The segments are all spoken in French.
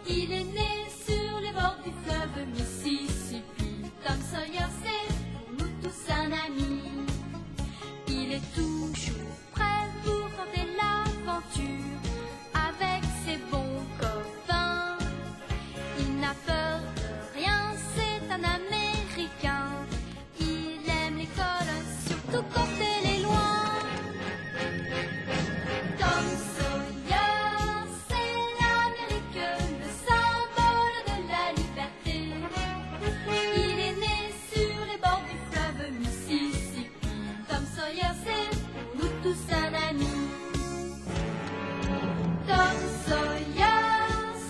Il est né sur les bords du fleuve Mississippi. Tom Sawyer, c'est pour nous tous un ami. Il est toujours prêt pour tenter l'aventure avec ses bons copains. Il n'a peur de rien, c'est un Américain. Il aime l'école, surtout quand elle est loin. Tom Sawyer, c'est l'Amérique, le symbole de la liberté. Il est né sur les bords du fleuve Mississippi. Tom Sawyer, c'est pour nous tous un ami. Tom Sawyer,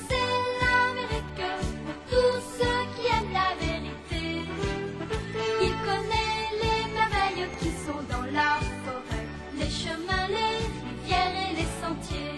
c'est l'Amérique pour tous ceux qui aiment la vérité. Il connaît les merveilles qui sont dans la forêt, les chemins, les rivières et les sentiers.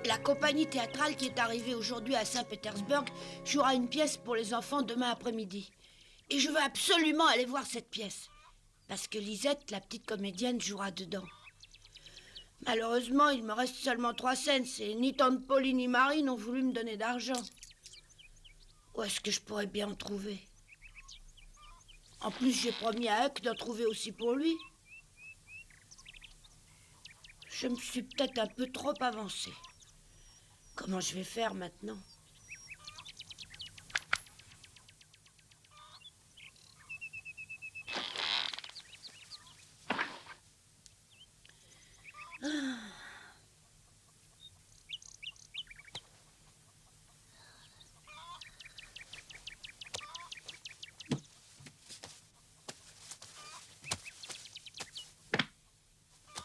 La compagnie théâtrale qui est arrivée aujourd'hui à Saint-Pétersbourg jouera une pièce pour les enfants demain après-midi. Et je veux absolument aller voir cette pièce. Parce que Lisette, la petite comédienne, jouera dedans. Malheureusement, il me reste seulement 3 cents et ni tante Pauline ni Marie n'ont voulu me donner d'argent. Où est-ce que je pourrais bien en trouver? En plus, j'ai promis à Huck d'en trouver aussi pour lui. Je me suis peut-être un peu trop avancée. Comment je vais faire maintenant?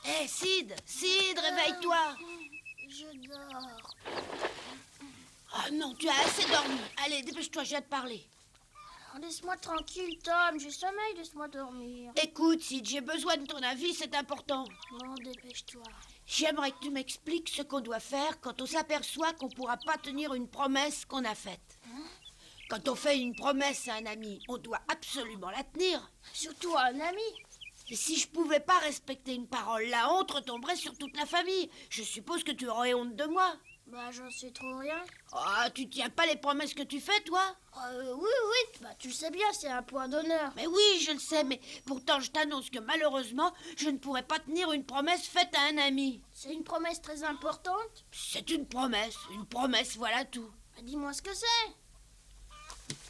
Hé, Sid, réveille-toi. Je dors. Oh non, tu as assez dormi. Allez, dépêche-toi, j'ai à te parler. Laisse-moi tranquille, Tom. J'ai sommeil, laisse-moi dormir. Écoute, Sid, j'ai besoin de ton avis, c'est important. Bon, dépêche-toi. J'aimerais que tu m'expliques ce qu'on doit faire quand on s'aperçoit qu'on ne pourra pas tenir une promesse qu'on a faite. Quand on fait une promesse à un ami, on doit absolument la tenir. Surtout à un ami. Et si je pouvais pas respecter une parole, la honte retomberait sur toute la famille. Je suppose que tu aurais honte de moi. Bah, j'en sais trop rien. Oh, tu tiens pas les promesses que tu fais, toi? Oui, bah, tu le sais bien, c'est un point d'honneur. Mais oui, je le sais, mais pourtant je t'annonce que malheureusement, je ne pourrais pas tenir une promesse faite à un ami. C'est une promesse très importante. C'est une promesse, voilà tout. Bah, dis-moi ce que c'est.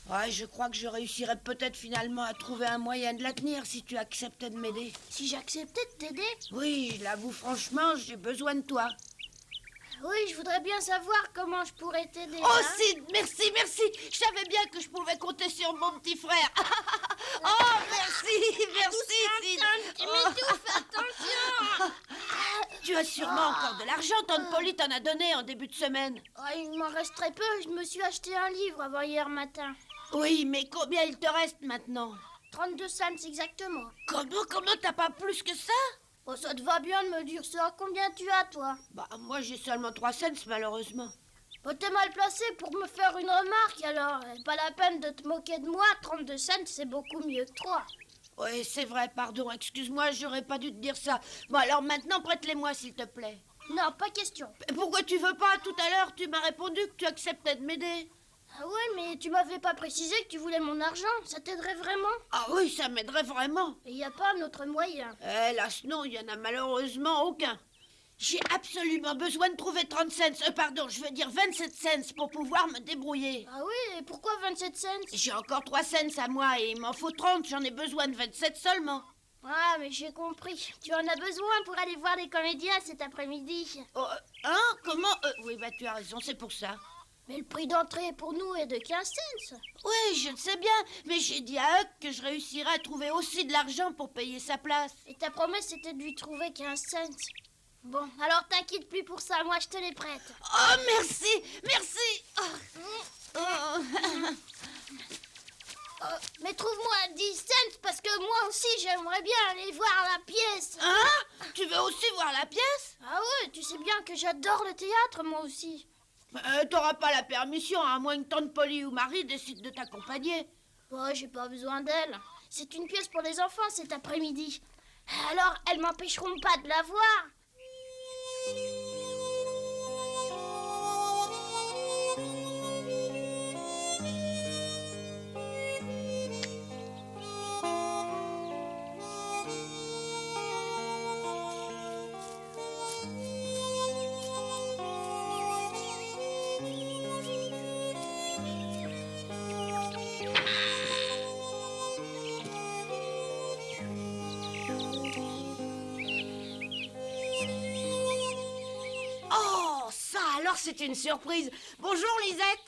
Ouais, je crois que je réussirais peut-être finalement à trouver un moyen de la tenir si tu acceptais de m'aider. Si j'acceptais de t'aider? Oui, je l'avoue franchement, j'ai besoin de toi. Oui, je voudrais bien savoir comment je pourrais t'aider. Oh, Sid, merci. Je savais bien que je pouvais compter sur mon petit frère. Oh, merci, Sid. Tu m'étouffes, attention. Tu as sûrement encore de l'argent, tante Polly t'en a donné en début de semaine. Il m'en reste très peu, je me suis acheté un livre avant hier matin. Oui, mais combien il te reste maintenant? 32 cents exactement. Comment t'as pas plus que ça? Oh, ça te va bien de me dire ça. Combien tu as, toi? Bah, moi j'ai seulement 3 cents, malheureusement. Oh, t'es mal placé pour me faire une remarque, alors. Pas la peine de te moquer de moi. 32 cents, c'est beaucoup mieux que 3. Oui, c'est vrai, pardon, excuse-moi, j'aurais pas dû te dire ça. Bon, alors maintenant, prête-les-moi, s'il te plaît. Non, pas question. Pourquoi tu veux pas? Tout à l'heure, tu m'as répondu que tu acceptais de m'aider. Ah ouais, mais tu m'avais pas précisé que tu voulais mon argent. Ça t'aiderait vraiment? Ah oui, ça m'aiderait vraiment. Et y a pas un autre moyen? Hélas, non, il y en a malheureusement aucun. J'ai absolument besoin de trouver 30 cents, pardon, je veux dire 27 cents pour pouvoir me débrouiller. Ah oui, et pourquoi 27 cents? J'ai encore 3 cents à moi et il m'en faut 30, j'en ai besoin de 27 seulement. Ah, mais j'ai compris. Tu en as besoin pour aller voir les comédiens cet après-midi. Oh, hein? Comment? Oui, bah tu as raison, c'est pour ça. Mais le prix d'entrée pour nous est de 15 cents. Oui, je le sais bien, mais j'ai dit à Huck que je réussirais à trouver aussi de l'argent pour payer sa place. Et ta promesse, c'était de lui trouver 15 cents. Bon, alors t'inquiète plus pour ça, moi je te les prête. Oh, merci. Oh. Mais trouve-moi 10 cents parce que moi aussi j'aimerais bien aller voir la pièce. Hein? Tu veux aussi voir la pièce? Ah ouais, tu sais bien que j'adore le théâtre moi aussi. T'auras pas la permission, à moins que tante Polly ou Marie décident de t'accompagner. Bon, j'ai pas besoin d'elle. C'est une pièce pour les enfants cet après-midi. Alors elles m'empêcheront pas de la voir. Alors c'est une surprise. Bonjour Lisette.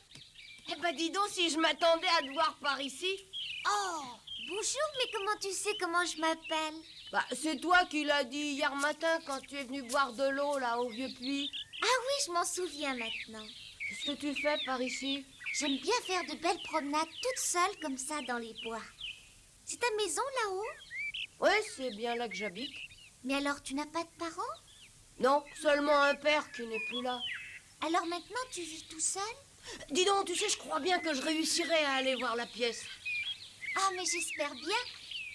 Eh ben dis donc si je m'attendais à te voir par ici. Oh, bonjour, mais comment tu sais comment je m'appelle? Bah c'est toi qui l'as dit hier matin quand tu es venu boire de l'eau là au vieux puits. Ah oui, je m'en souviens maintenant. Qu'est-ce que tu fais par ici? J'aime bien faire de belles promenades toute seule comme ça dans les bois. C'est ta maison là-haut? Ouais, c'est bien là que j'habite. Mais alors tu n'as pas de parents? Non, seulement un père qui n'est plus là. Alors maintenant tu vis tout seul? Dis donc, tu sais, je crois bien que je réussirai à aller voir la pièce. Ah, mais j'espère bien.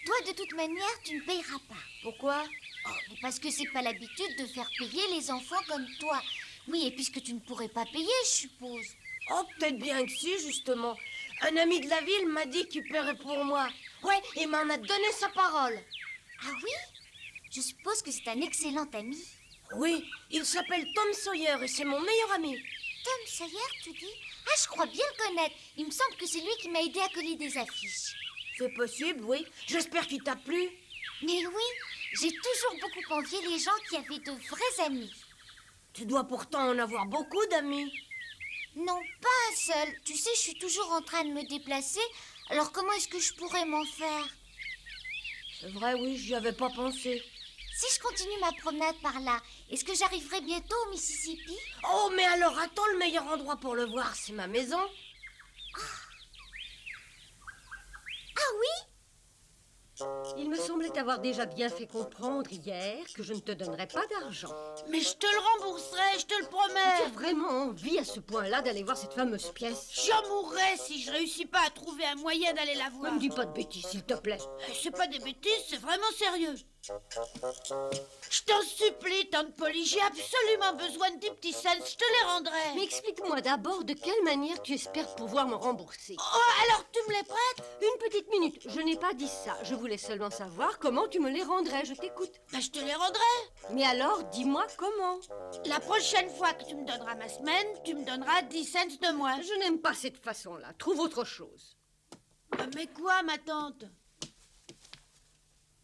Toi, de toute manière, tu ne payeras pas. Pourquoi? Oh, mais parce que c'est pas l'habitude de faire payer les enfants comme toi. Oui, et puisque tu ne pourrais pas payer, je suppose. Oh, peut-être bien que si, justement. Un ami de la ville m'a dit qu'il paierait pour moi. Ouais, et m'en a donné sa parole. Ah oui? Je suppose que c'est un excellent ami. Oui, il s'appelle Tom Sawyer et c'est mon meilleur ami. Tom Sawyer, tu dis? Ah, je crois bien le connaître. Il me semble que c'est lui qui m'a aidé à coller des affiches. C'est possible, oui. J'espère qu'il t'a plu. Mais oui, j'ai toujours beaucoup envié les gens qui avaient de vrais amis. Tu dois pourtant en avoir beaucoup d'amis. Non, pas un seul. Tu sais, je suis toujours en train de me déplacer. Alors comment est-ce que je pourrais m'en faire? C'est vrai, oui, j'y avais pas pensé. Si je continue ma promenade par là, est-ce que j'arriverai bientôt au Mississippi? Oh, mais alors attends, le meilleur endroit pour le voir, c'est ma maison. Ah oui? Il me semblait t'avoir déjà bien fait comprendre hier que je ne te donnerais pas d'argent. Mais je te le rembourserai, je te le Tu promets. as vraiment envie à ce point-là d'aller voir cette fameuse pièce? J'en mourrai si je réussis pas à trouver un moyen d'aller la voir. Ne me dis pas de bêtises, s'il te plaît. C'est pas des bêtises, c'est vraiment sérieux. Je t'en supplie, tante Polly, j'ai absolument besoin de 10 petits cents, je te les rendrai. Mais explique-moi d'abord de quelle manière tu espères pouvoir me rembourser. Oh, alors tu me les prêtes? Une petite minute, je n'ai pas dit ça. Je voulais seulement savoir comment tu me les rendrais. Je t'écoute. Ben, je te les rendrai. Mais alors, dis-moi comment. La prochaine fois que tu me donneras ma semaine, tu me donneras 10 cents de moins. Je n'aime pas cette façon-là. Trouve autre chose. Mais quoi, ma tante?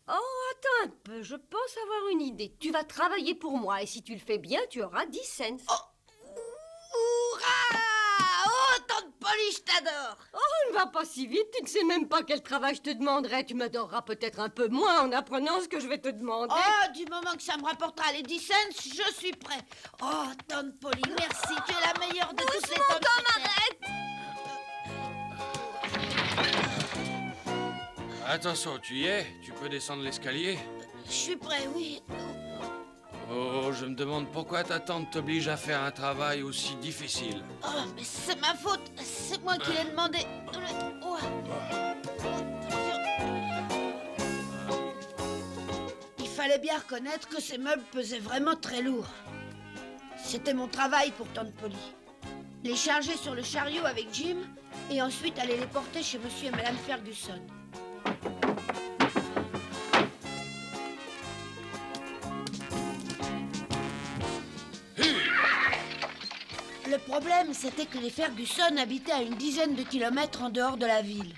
Oh, attends un peu, je pense avoir une idée. Tu vas travailler pour moi et si tu le fais bien, tu auras 10 cents. Hurrah! Oh, tante Polly, je t'adore. Oh, ne va pas si vite, tu ne sais même pas quel travail je te demanderai. Tu m'adoreras peut-être un peu moins en apprenant ce que je vais te demander. Oh, du moment que ça me rapportera les 10 cents, je suis prêt. Oh, tante Polly, merci, tu es la meilleure de toutes les tantes. Attention, tu y es? Tu peux descendre l'escalier? Je suis prêt, oui. Oh, je me demande pourquoi ta tante t'oblige à faire un travail aussi difficile. Oh, mais c'est ma faute. C'est moi qui l'ai demandé. Oh. Il fallait bien reconnaître que ces meubles pesaient vraiment très lourd. C'était mon travail pour tante Polly. Les charger sur le chariot avec Jim et ensuite aller les porter chez monsieur et madame Ferguson. Le problème, c'était que les Ferguson habitaient à une dizaine de kilomètres en dehors de la ville.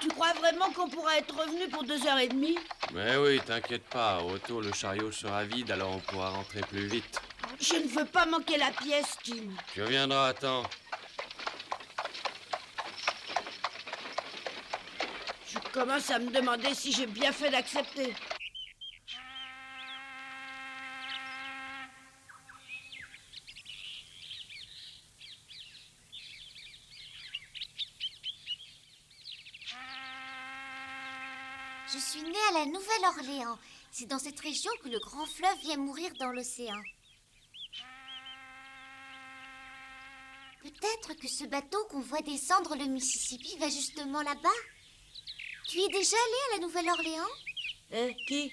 Tu crois vraiment qu'on pourra être revenu pour 2h30? Mais oui, t'inquiète pas, au retour le chariot sera vide, alors on pourra rentrer plus vite. Je ne veux pas manquer la pièce, Jim. Tu reviendras à temps. commence à me demander si j'ai bien fait d'accepter. Je suis née à la Nouvelle-Orléans. C'est dans cette région que le grand fleuve vient mourir dans l'océan. Peut-être que ce bateau qu'on voit descendre le Mississippi va justement là-bas. Tu y es déjà allé à la Nouvelle-Orléans? Qui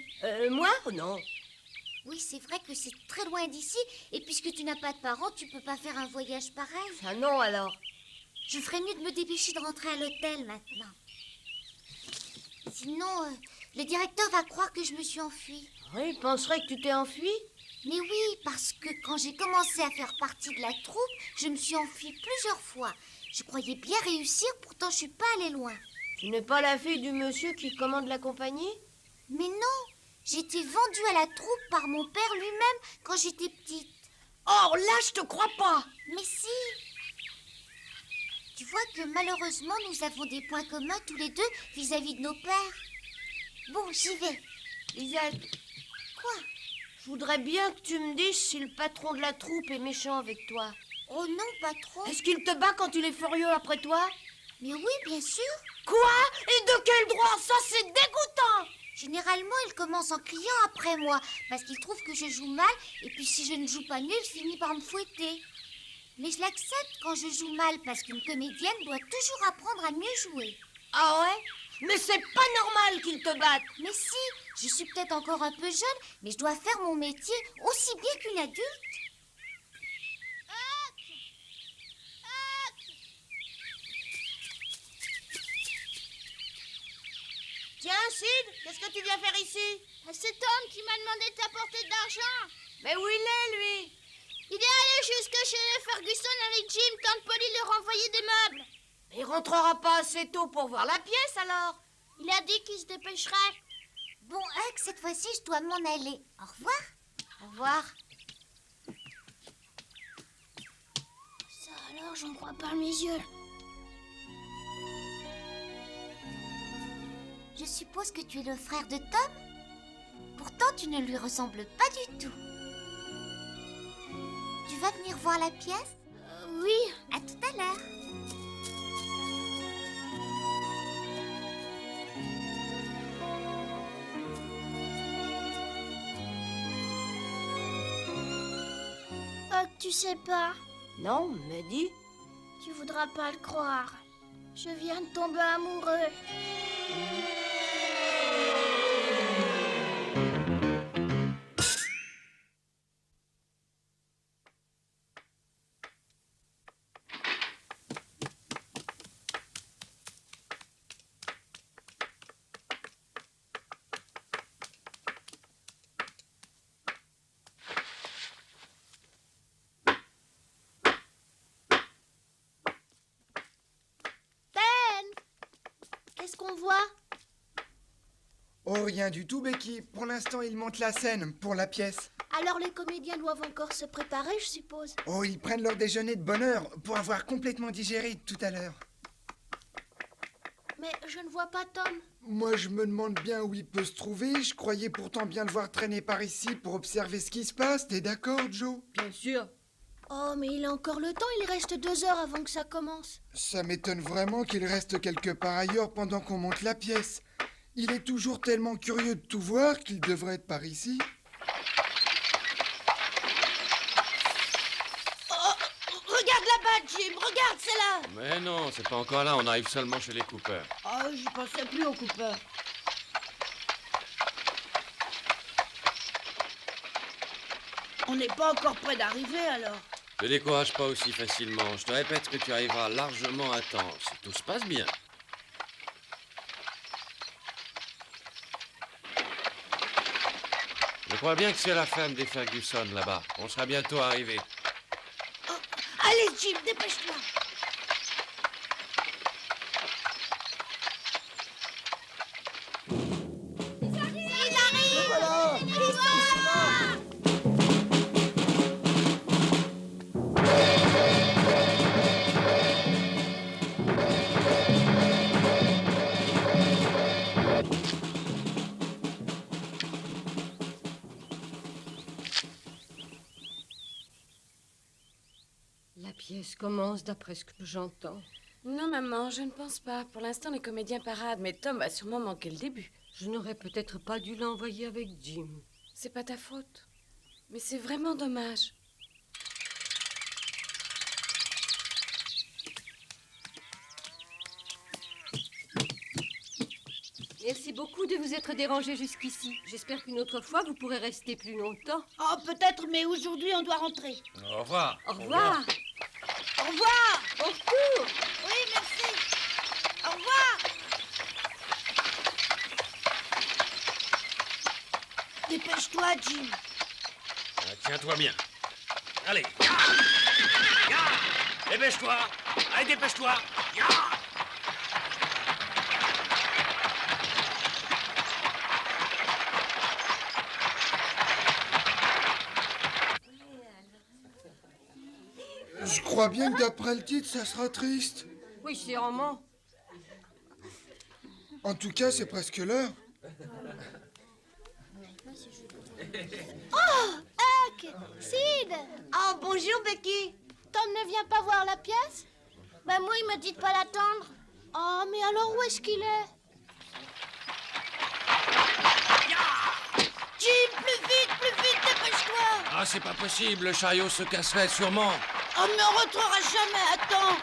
Moi? Non. Oui, c'est vrai que c'est très loin d'ici. Et puisque tu n'as pas de parents, tu peux pas faire un voyage pareil. Ah non, alors. Je ferais mieux de me dépêcher de rentrer à l'hôtel maintenant. Sinon, le directeur va croire que je me suis enfuie. Oui, il penserait que tu t'es enfui. Mais oui, parce que quand j'ai commencé à faire partie de la troupe, je me suis enfuie plusieurs fois. Je croyais bien réussir, pourtant je suis pas allée loin. Tu n'es pas la fille du monsieur qui commande la compagnie? Mais non, j'ai été vendue à la troupe par mon père lui-même quand j'étais petite. Oh, là, je te crois pas. Mais si. Tu vois que malheureusement, nous avons des points communs tous les deux vis-à-vis de nos pères. Bon, j'y vais. Lisette, Quoi? je voudrais bien que tu me dises si le patron de la troupe est méchant avec toi. Oh non, pas trop. Est-ce qu'il te bat quand il est furieux après toi? Mais oui, bien sûr. Quoi? Et de quel droit? Ça, c'est dégoûtant! Généralement, il commence en criant après moi, parce qu'il trouve que je joue mal, et puis si je ne joue pas mieux, il finit par me fouetter. Mais je l'accepte quand je joue mal, parce qu'une comédienne doit toujours apprendre à mieux jouer. Ah ouais? Mais c'est pas normal qu'il te batte. Mais si, je suis peut-être encore un peu jeune, mais je dois faire mon métier aussi bien qu'une adulte. Tiens, Sid, qu'est-ce que tu viens faire ici? C'est Tom qui m'a demandé de t'apporter de l'argent. Mais où il est, lui? Il est allé jusque chez les Ferguson avec Jim quand Polly leur envoyait des meubles. Il rentrera pas assez tôt pour voir la pièce, alors? Il a dit qu'il se dépêcherait. Bon, Huck, cette fois-ci, je dois m'en aller. Au revoir. Au revoir. Ça alors, j'en crois pas mes yeux. Je suppose que tu es le frère de Tom? Pourtant, tu ne lui ressembles pas du tout. Tu vas venir voir la pièce? Oui. À tout à l'heure. Tu sais pas, Non, mais dis. tu voudras pas le croire. Je viens de tomber amoureux. Qu'est-ce qu'on voit? Oh, rien du tout, Becky. Pour l'instant, ils montent la scène pour la pièce. Alors les comédiens doivent encore se préparer, je suppose. Oh, ils prennent leur déjeuner de bonne heure pour avoir complètement digéré tout à l'heure. Mais je ne vois pas Tom. Moi, je me demande bien où il peut se trouver. Je croyais pourtant bien le voir traîner par ici pour observer ce qui se passe. T'es d'accord, Joe? Bien sûr. Oh, mais il a encore le temps, il reste 2 heures avant que ça commence. Ça m'étonne vraiment qu'il reste quelque part ailleurs pendant qu'on monte la pièce. Il est toujours tellement curieux de tout voir qu'il devrait être par ici. Regarde là-bas, Jim, regarde, c'est là. Mais non, c'est pas encore là, on arrive seulement chez les Cooper. Oh, j'y pensais plus au Cooper. On n'est pas encore près d'arriver, alors. Ne décourage pas aussi facilement. Je te répète que tu arriveras largement à temps, si tout se passe bien. Je crois bien que c'est la femme des Ferguson, là-bas. On sera bientôt arrivés. Allez, Jim, dépêche-toi. commence d'après ce que j'entends. Non, maman, je ne pense pas. Pour l'instant, les comédiens paradent, mais Tom va sûrement manquer le début. Je n'aurais peut-être pas dû l'envoyer avec Jim. C'est pas ta faute. Mais c'est vraiment dommage. Merci beaucoup de vous être dérangé jusqu'ici. J'espère qu'une autre fois, vous pourrez rester plus longtemps. Oh, peut-être, mais aujourd'hui, on doit rentrer. Au revoir. Au revoir. Au revoir. Au retour. Oui, merci. Au revoir. Dépêche-toi, Jim. Tiens-toi bien. Allez. Ya. Dépêche-toi. Allez, dépêche-toi. Ya. Je crois bien que d'après le titre, ça sera triste. Oui, sûrement. En tout cas, c'est presque l'heure. Oh, Huck, Sid. Oh, bonjour, Becky. Tom ne vient pas voir la pièce? Ben moi, il me dit de pas l'attendre. Oh, mais alors où est-ce qu'il est? Jim, plus vite, dépêche-toi. Ah, c'est pas possible, le chariot se casserait sûrement. On ne rentrera jamais à temps.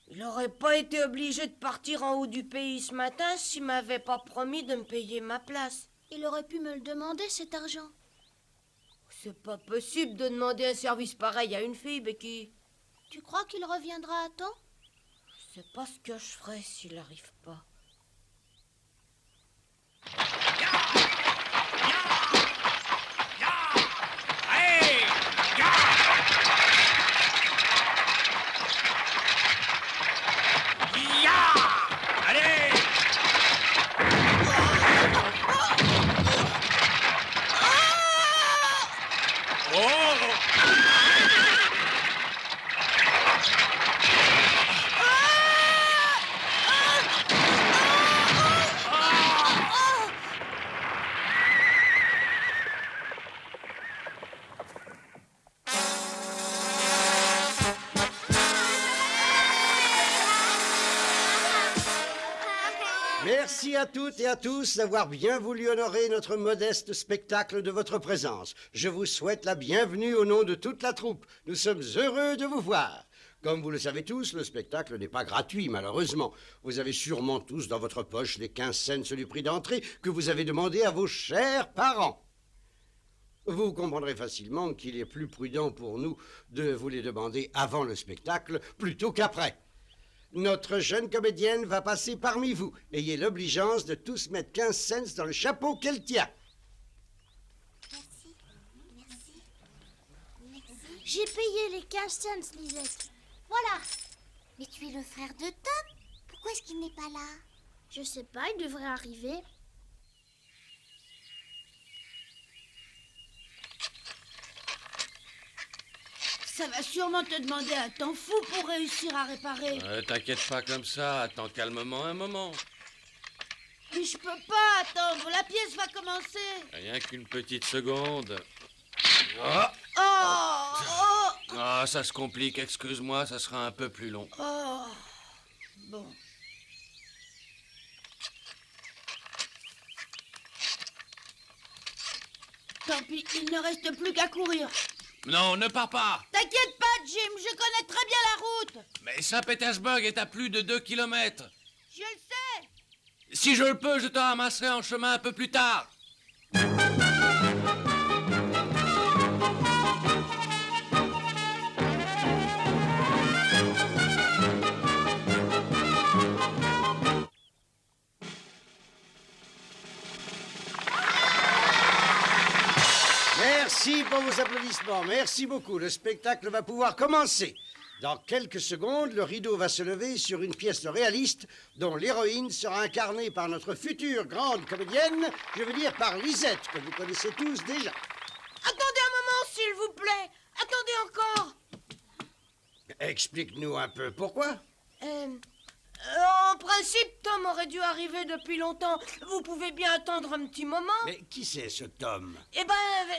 Il n'aurait pas été obligé de partir en haut du pays ce matin s'il m'avait pas promis de me payer ma place. Il aurait pu me le demander, cet argent. C'est pas possible de demander un service pareil à une fille, Becky. Tu crois qu'il reviendra à temps? Je sais pas ce que je ferais s'il n'arrive pas. Allez. Ya. Allez. Merci à toutes et à tous d'avoir bien voulu honorer notre modeste spectacle de votre présence. Je vous souhaite la bienvenue au nom de toute la troupe. Nous sommes heureux de vous voir. Comme vous le savez tous, le spectacle n'est pas gratuit, malheureusement. Vous avez sûrement tous dans votre poche les 15 cents du prix d'entrée que vous avez demandé à vos chers parents. Vous comprendrez facilement qu'il est plus prudent pour nous de vous les demander avant le spectacle plutôt qu'après. Notre jeune comédienne va passer parmi vous. Ayez l'obligeance de tous mettre 15 cents dans le chapeau qu'elle tient. Merci. J'ai payé les 15 cents, Lisette. Voilà. Mais tu es le frère de Tom. Pourquoi est-ce qu'il n'est pas là? Je sais pas, il devrait arriver. Ça va sûrement te demander un temps fou pour réussir à réparer. T'inquiète pas comme ça, attends calmement un moment. Mais je peux pas attendre, la pièce va commencer. Rien qu'une petite seconde. Ah, ça se complique, excuse-moi, ça sera un peu plus long. Oh, bon. Tant pis, il ne reste plus qu'à courir. Non, ne pars pas. T'inquiète pas, Jim, je connais très bien la route. Mais Saint-Pétersbourg est à plus de 2 kilomètres. Je le sais. Si je le peux, je te ramasserai en chemin un peu plus tard. Merci pour vos applaudissements. Merci beaucoup. Le spectacle va pouvoir commencer. Dans quelques secondes, le rideau va se lever sur une pièce réaliste dont l'héroïne sera incarnée par notre future grande comédienne, je veux dire par Lisette, que vous connaissez tous déjà. Attendez un moment, s'il vous plaît. Attendez encore. Explique-nous un peu pourquoi. En principe, Tom aurait dû arriver depuis longtemps. Vous pouvez bien attendre un petit moment. Mais qui c'est ce Tom? Eh ben,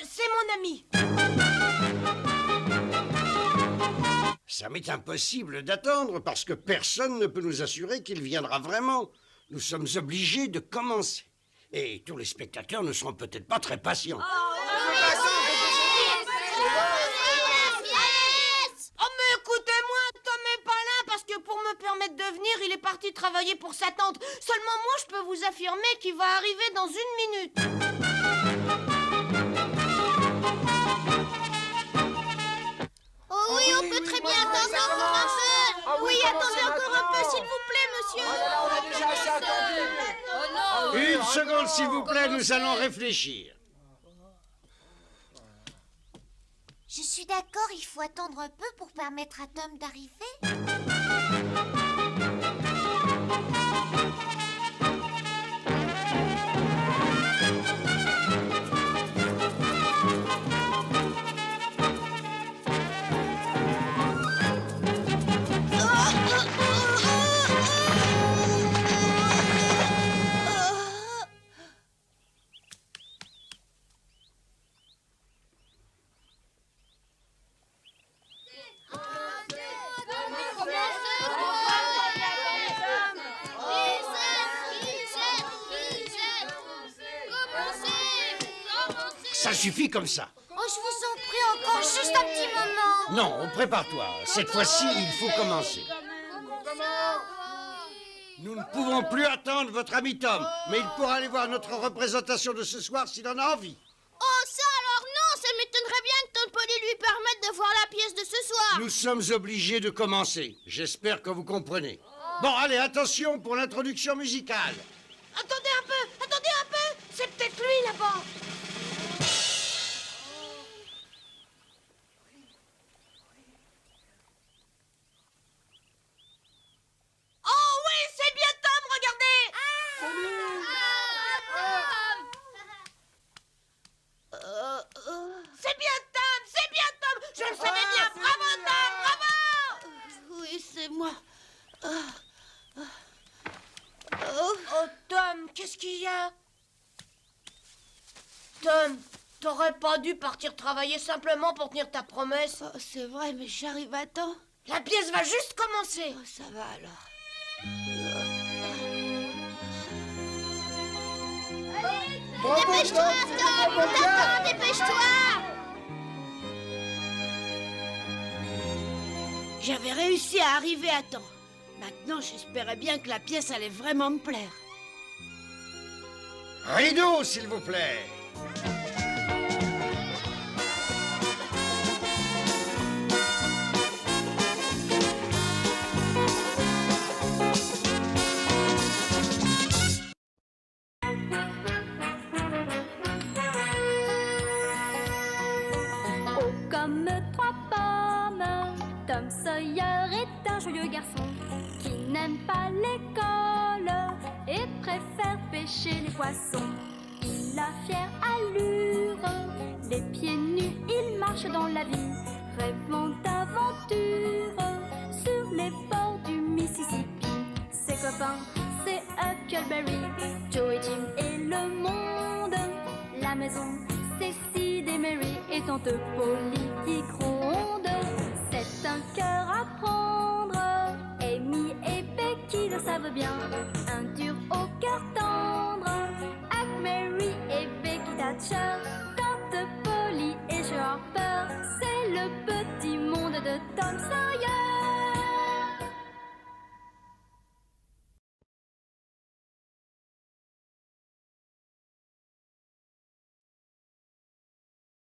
c'est mon ami. Ça m'est impossible d'attendre parce que personne ne peut nous assurer qu'il viendra vraiment. Nous sommes obligés de commencer. Et tous les spectateurs ne seront peut-être pas très patients. Oh, mais écoutez-moi, Tom est pas là parce que pour me permettre de venir, il est parti travailler pour sa tante. Seulement moi, je peux vous affirmer qu'il va arriver dans 1 minute. Oh oui, on peut très bien attendre encore un peu. Oui, attendez encore un peu, s'il vous plaît, monsieur. Oh non. Une seconde, s'il vous plaît, nous allons réfléchir. Je suis d'accord, il faut attendre un peu pour permettre à Tom d'arriver. Ça suffit comme ça. Oh, je vous en prie, encore juste un petit moment. Non, prépare-toi. Cette fois-ci, il faut commencer. Nous ne pouvons plus attendre votre ami Tom, mais il pourra aller voir notre représentation de ce soir s'il en a envie. Oh, ça alors non, ça m'étonnerait bien que Tom Polly lui permette de voir la pièce de ce soir. Nous sommes obligés de commencer. J'espère que vous comprenez. Bon, allez, attention pour l'introduction musicale. Attendez un peu, c'est peut-être lui là-bas. Oh oui, c'est bien Tom, regardez. C'est bien Tom, je le savais bien. Bravo Tom, bravo. Oui, c'est moi. Oh Tom, qu'est-ce qu'il y a? Tom, t'aurais pas dû partir travailler simplement pour tenir ta promesse. Oh, c'est vrai, mais j'arrive à temps. La pièce va juste commencer. Oh, ça va alors. Dépêche-toi, Tom, d'accord, dépêche-toi. J'avais réussi à arriver à temps. Maintenant, j'espérais bien que la pièce allait vraiment me plaire. Rideau, s'il vous plaît. Oh, comme 3 pommes, Tom Sawyer est un joyeux garçon qui n'aime pas l'école et préfère pêcher les poissons. Il a fière allure, les pieds nus, il marche dans la vie, rêvant d'aventure sur les bords du Mississippi. Ses copains, c'est Huckleberry, Joe et Jim et le monde. La maison, c'est Sid et Mary et tante Polly qui gronde. C'est un cœur à prendre, Amy et Becky le savent bien. Un dur au cœur tendre, Huck, Mary et Becky Thatcher. Tante Polly et Joe Harper, c'est le petit monde de Tom Sawyer.